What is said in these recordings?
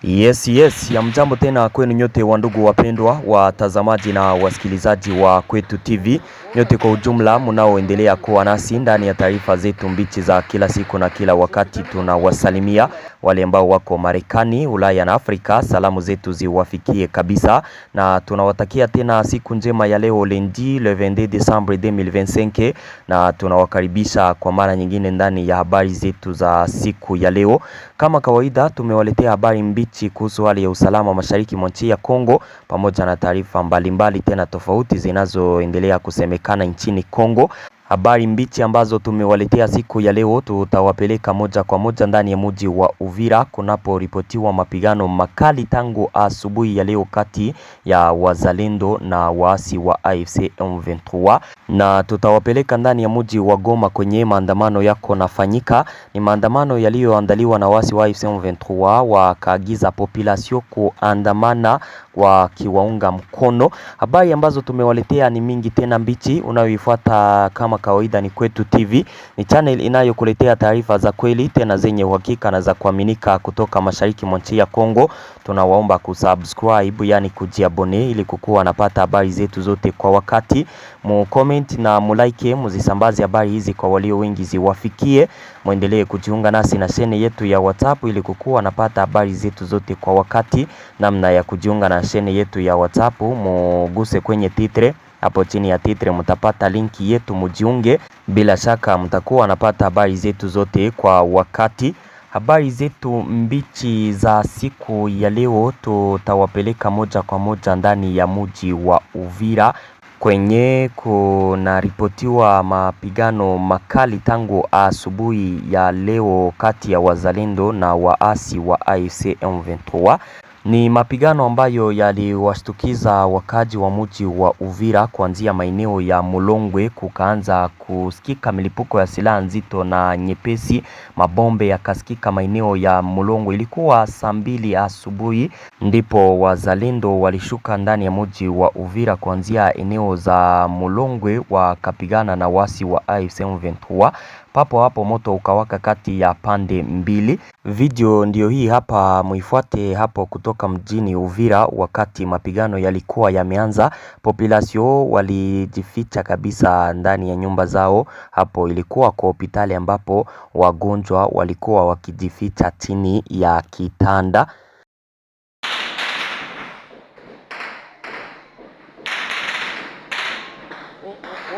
Yes, ya mjambo tena kwenu nyote wandugu wapendwa, watazamaji na wasikilizaji wa Kwetu TV. Nyote kwa ujumla mnaoendelea kuwa nasi ndani ya taarifa zetu mbichi za kila siku na kila wakati. Tunawasalimia wale ambao wako Marekani, Ulaya na Afrika. Salamu zetu ziwafikie kabisa na tunawatakia tena siku njema ya leo lundi le 22 Desembre 2025 na tunawakaribisha kwa mara nyingine ndani ya habari zetu za siku ya leo. Kama kawaida tumewaletea habari mbichi kuhusu hali ya usalama mashariki mwa nchi ya Kongo pamoja na taarifa mbalimbali tena tofauti zinazoendelea kusemekana nchini Kongo. Habari mbichi ambazo tumewaletea siku ya leo tutawapeleka moja kwa moja ndani ya mji wa Uvira kunapo ripotiwa mapigano makali tangu asubuhi ya leo kati ya wazalendo na waasi wa AFC M23, na tutawapeleka ndani ya mji wa Goma kwenye maandamano yako nafanyika. Ni maandamano yaliyoandaliwa na waasi wa AFC M23 wakaagiza population kuandamana wakiwaunga mkono. Habari ambazo tumewaletea ni mingi tena mbichi. Unayoifuata kama kawaida ni Kwetu TV, ni channel inayokuletea taarifa za kweli tena zenye uhakika na za kuaminika kutoka mashariki mwa nchi ya Kongo. Tunawaomba kusubscribe, yani kujiabone, ili kukuwa napata habari zetu zote kwa wakati. Mu comment na mu like, muzisambaze habari hizi kwa walio wengi ziwafikie. Muendelee kujiunga nasi na shene yetu ya WhatsApp ili kukuwa napata habari zetu zote kwa wakati. Namna ya kujiunga na shene yetu ya WhatsApp, muguse kwenye titre. Hapo chini ya titre mtapata linki yetu, mujiunge. Bila shaka mtakuwa napata habari zetu zote kwa wakati. Habari zetu mbichi za siku ya leo tutawapeleka moja kwa moja ndani ya mji wa Uvira kwenye kuna ripotiwa mapigano makali tangu asubuhi ya leo kati ya wazalendo na waasi wa AFC M23. Ni mapigano ambayo yaliwashtukiza wakaji wa mji wa Uvira kuanzia maeneo ya Mulongwe. Kukaanza kusikika milipuko ya silaha nzito na nyepesi. Mabombe yakasikika maeneo ya Mulongwe. Ilikuwa saa 2 asubuhi ndipo wazalendo walishuka ndani ya mji wa Uvira kuanzia eneo za Mulongwe wakapigana na wasi wa AFC M23. Papo hapo moto ukawaka kati ya pande mbili. Video ndio hii hapa, muifuate hapo kutoka mjini Uvira. Wakati mapigano yalikuwa yameanza, population walijificha kabisa ndani ya nyumba zao. Hapo ilikuwa kwa hospitali ambapo wagonjwa walikuwa wakijificha chini ya kitanda.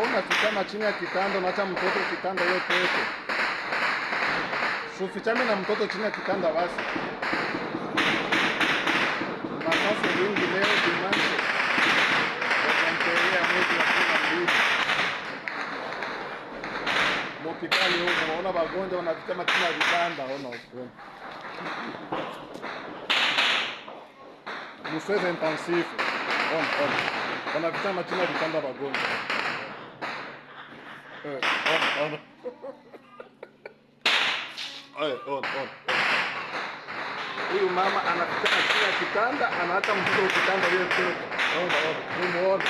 Unafikama chini ya kitanda, unaacha mtoto kitanda yote yote. Usifichame na mtoto chini ya kitanda basi. Masasi wingi leo dimanche. Wakantelea mwezi wa 12. Hospitali huko unaona wagonjwa wanafichama chini ya vitanda, ona huko. Msweze intensive. On. Wanafichama chini ya vitanda wagonjwa. On. Huyu mama anafichama chini ya kitanda, anaacha mtoto kitanda yote. Ona.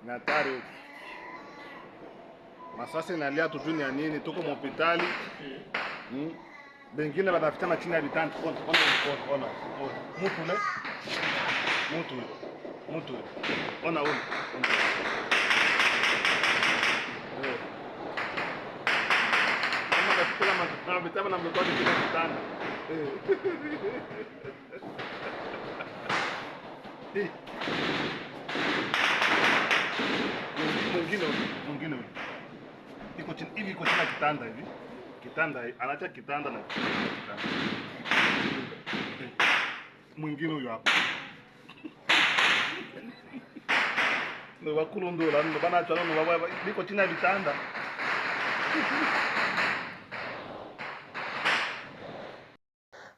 Natari masasi nalia tujuni ya nini, tuko hospitali. Bengine wanafichama chini ya vitanda. Ona. Mutu. Ona. Kama kafikula mabitaba na mtoto chini ya vitanda. Mwingine iko chini hivi, iko chini ya kitanda hivi. Kitanda anaacha kitanda na kitanda. Mwingine huyo hapa. Ndio wakulundola ndio bana acha ndio baba iko chini ya vitanda.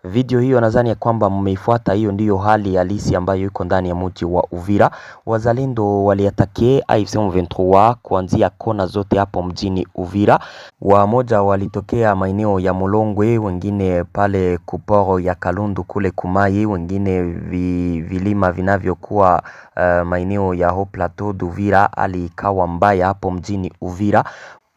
Video hiyo nadhani ya kwamba mmeifuata. Hiyo ndiyo hali halisi ambayo iko ndani ya mji wa Uvira. Wazalendo waliatake AFC M23 kuanzia kona zote hapo mjini Uvira. Wamoja walitokea maeneo ya Mulongwe, wengine pale kuporo ya Kalundu kule Kumai, wengine vilima vinavyokuwa maeneo ya Haut Plateau d'Uvira. Hali ikawa mbaya hapo mjini Uvira.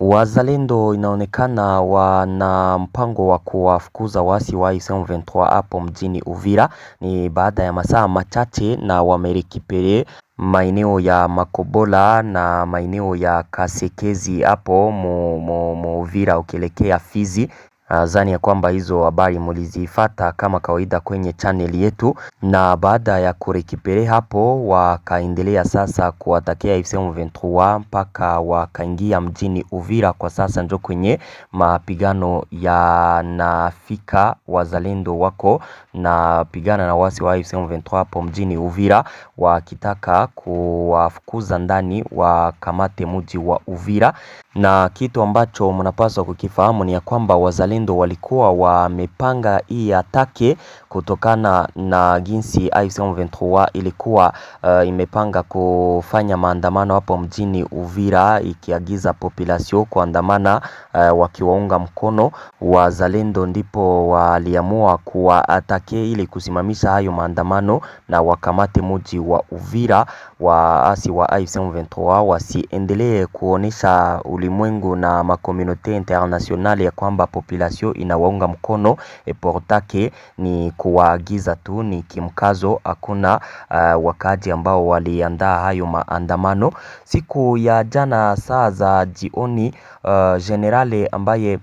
Wazalendo inaonekana wana mpango wa kuwafukuza waasi wa AFC M23 hapo mjini Uvira. Ni baada ya masaa machache na wamerekipere maeneo ya Makobola na maeneo ya Kasekezi hapo Uvira ukielekea Fizi. Zani ya kwamba hizo habari mulizifata kama kawaida kwenye channel yetu, na baada ya kurekipere hapo wakaendelea sasa kuwatakia AFC M23 mpaka wakaingia mjini Uvira. Kwa sasa njo kwenye mapigano yanafika, wazalendo wako na pigana na wasi wa AFC M23 hapo mjini Uvira, wakitaka kuwafukuza ndani wakamate mji wa Uvira. Na kitu ambacho mnapaswa kukifahamu ni ya kwamba wazalendo walikuwa wamepanga hii atake kutokana na jinsi AFC M23 ilikuwa imepanga kufanya maandamano hapo mjini Uvira, ikiagiza population kuandamana wakiwaunga mkono wazalendo. Ndipo waliamua kuwaatake ili kusimamisha hayo maandamano na wakamate mji wa Uvira. Waasi wa AFC M23 wasiendelee kuonesha ulimwengu na makomunote internationale ya kwamba population inawaunga mkono. Portake ni kuwaagiza tu, ni kimkazo. Hakuna wakaji ambao waliandaa hayo maandamano siku ya jana saa za jioni. Generale ambaye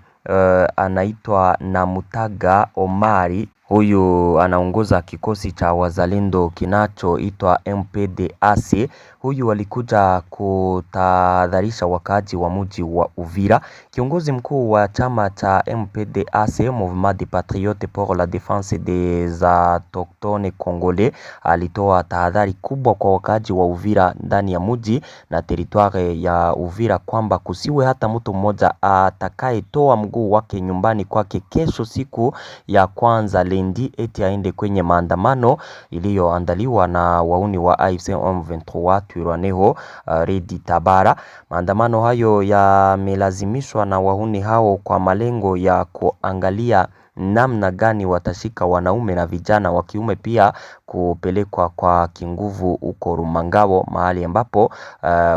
anaitwa Namutaga Omari, huyu anaongoza kikosi cha wazalendo kinachoitwa MPDAC. Huyu alikuja kutahadharisha wakaji wa mji wa Uvira. Kiongozi mkuu wa chama cha MPDAC, Mouvement des Patriotes pour la Défense des Autochtones Congolais, alitoa tahadhari kubwa kwa wakaji wa Uvira ndani ya mji na teritware ya Uvira kwamba kusiwe hata mtu mmoja atakayetoa mguu wake nyumbani kwake kesho siku ya kwanza lendi eti aende kwenye maandamano iliyoandaliwa na wauni wa AFC M23 Twirwaneho Redi Tabara. Maandamano hayo yamelazimishwa na wahuni hao kwa malengo ya kuangalia namna gani watashika wanaume na vijana wa kiume, pia kupelekwa kwa kinguvu uko Rumangabo, mahali ambapo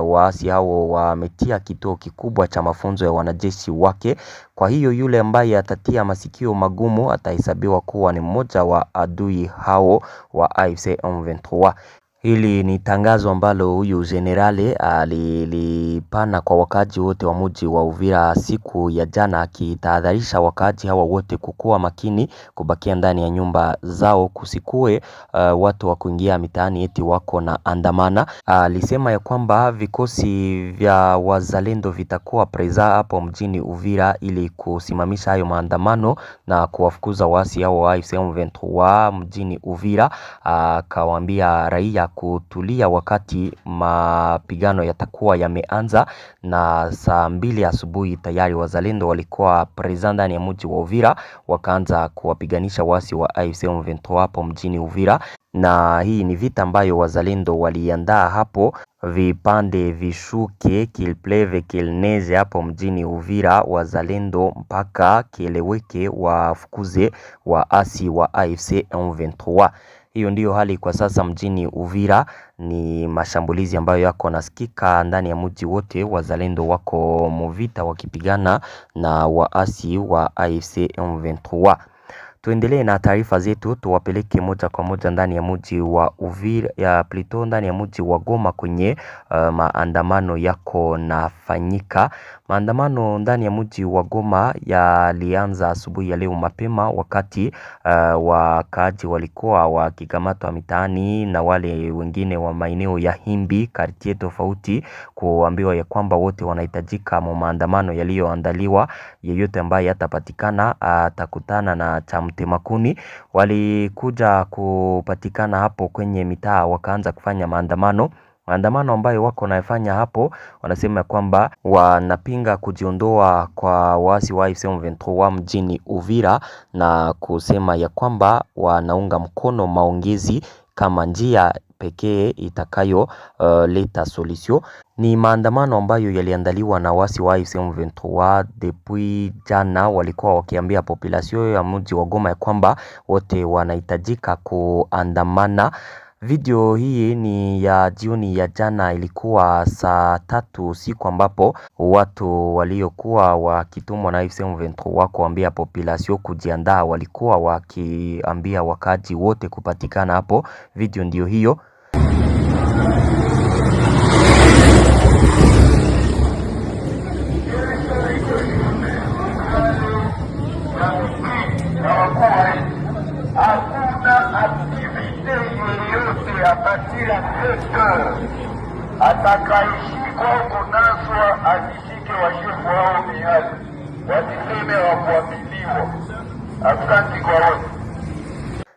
waasi hao wametia kituo kikubwa cha mafunzo ya wanajeshi wake. Kwa hiyo yule ambaye atatia masikio magumu atahesabiwa kuwa ni mmoja wa adui hao wa AFC M23. Hili ni tangazo ambalo huyu generale alilipana kwa wakaji wote wa mji wa Uvira siku ya jana, akitahadharisha wakaji hawa wote kukuwa makini, kubakia ndani ya nyumba zao, kusikue watu wa kuingia mitaani eti wako na andamana. Alisema ya kwamba vikosi vya wazalendo vitakuwa preza hapo mjini Uvira ili kusimamisha hayo maandamano na kuwafukuza waasi hao wa AFC M23 mjini Uvira. Akawaambia raia kutulia wakati mapigano yatakuwa yameanza, na saa 2 asubuhi tayari wazalendo walikuwa present ndani ya mji wa Uvira, wakaanza kuwapiganisha wasi wa AFC M23 hapo mjini Uvira. Na hii ni vita ambayo wazalendo waliandaa hapo, vipande vishuke qu'il pleuve qu'il neige hapo mjini Uvira, wazalendo mpaka kieleweke wafukuze waasi wa AFC M23. Hiyo ndiyo hali kwa sasa mjini Uvira. Ni mashambulizi ambayo yako nasikika ndani ya mji wote. Wazalendo wako movita wakipigana na waasi wa AFC M23. Tuendelee na taarifa zetu, tuwapeleke moja kwa moja ndani ya mji wa Uvira ya Plito, ndani ya mji wa Goma kwenye maandamano yako nafanyika. Maandamano ndani ya mji wa Goma yalianza asubuhi ya leo mapema, wakati wakaaji walikuwa wakikamatwa mitaani na wale wengine wa maeneo ya Himbi, quartier tofauti, kuambiwa ya kwamba wote wanahitajika maandamano yaliyoandaliwa. Yeyote ambaye atapatikana atakutana na cha mtemakuni. Walikuja kupatikana hapo kwenye mitaa, wakaanza kufanya maandamano Maandamano ambayo wako naifanya hapo, wanasema kwamba wanapinga kujiondoa kwa waasi wa AFC M23 mjini Uvira na kusema ya kwamba wanaunga mkono maongezi kama njia pekee itakayo leta solution. Ni maandamano ambayo yaliandaliwa na waasi wa AFC M23 depuis jana. Walikuwa wakiambia population ya mji wa Goma ya kwamba wote wanahitajika kuandamana. Video hii ni ya jioni ya jana, ilikuwa saa 3 usiku ambapo watu waliokuwa wakitumwa na AFC M23 kuambia population kujiandaa walikuwa wakiambia wakaji wote kupatikana hapo. Video ndio hiyo. Atakaishikwa kunaswa azishike washefu wao miali wasiseme wakuaminiwa. Asante kwa wote.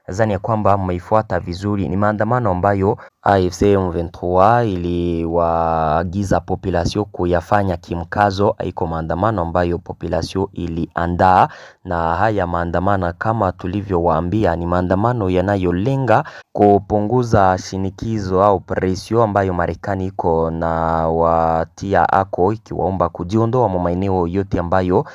Nadhani ya kwamba mmeifuata vizuri. Ni maandamano ambayo AFC M23 iliwaagiza population kuyafanya kimkazo. Haiko maandamano ambayo population iliandaa, na haya maandamano kama tulivyowaambia ni maandamano yanayolenga kupunguza shinikizo au presio ambayo Marekani iko na watia ako, ikiwaomba kujiondoa mwa maeneo yote ambayo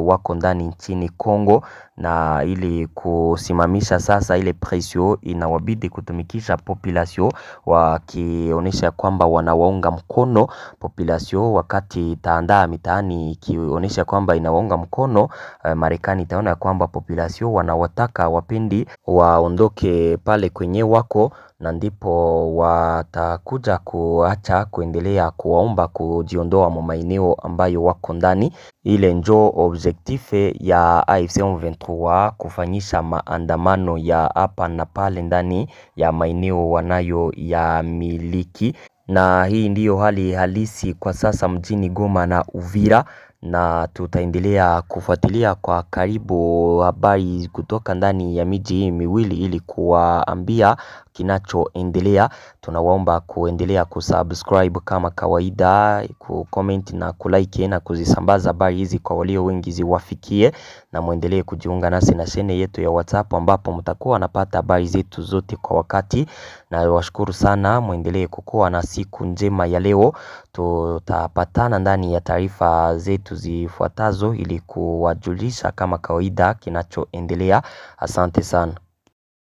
wako ndani nchini Kongo, na ili kusimamisha sasa ile presio inawabidi kutumikisha population wakionyesha kwamba wanawaunga mkono population. Wakati itaandaa mitaani ikionyesha kwamba inawaunga mkono, Marekani itaona kwamba population wanawataka wapendi waondoke pale kwenye wako, na ndipo watakuja kuacha kuendelea kuwaomba kujiondoa mwa maeneo ambayo wako ndani. Ile njo objectif ya AFC M23 kufanyisha maandamano ya hapa na pale ndani ya maeneo wanayo ya miliki, na hii ndiyo hali halisi kwa sasa mjini Goma na Uvira, na tutaendelea kufuatilia kwa karibu habari kutoka ndani ya miji hii miwili ili kuwaambia kinachoendelea. Tunawaomba kuendelea kusubscribe kama kawaida, kucomment na kulike na kuzisambaza habari hizi kwa walio wengi ziwafikie, na muendelee kujiunga nasi na channel yetu ya WhatsApp ambapo mtakuwa napata habari zetu zote kwa wakati. Na washukuru sana, muendelee kukuwa na siku njema ya leo. Tutapatana ndani ya taarifa zetu zifuatazo ili kuwajulisha kama kawaida kinachoendelea. Asante sana.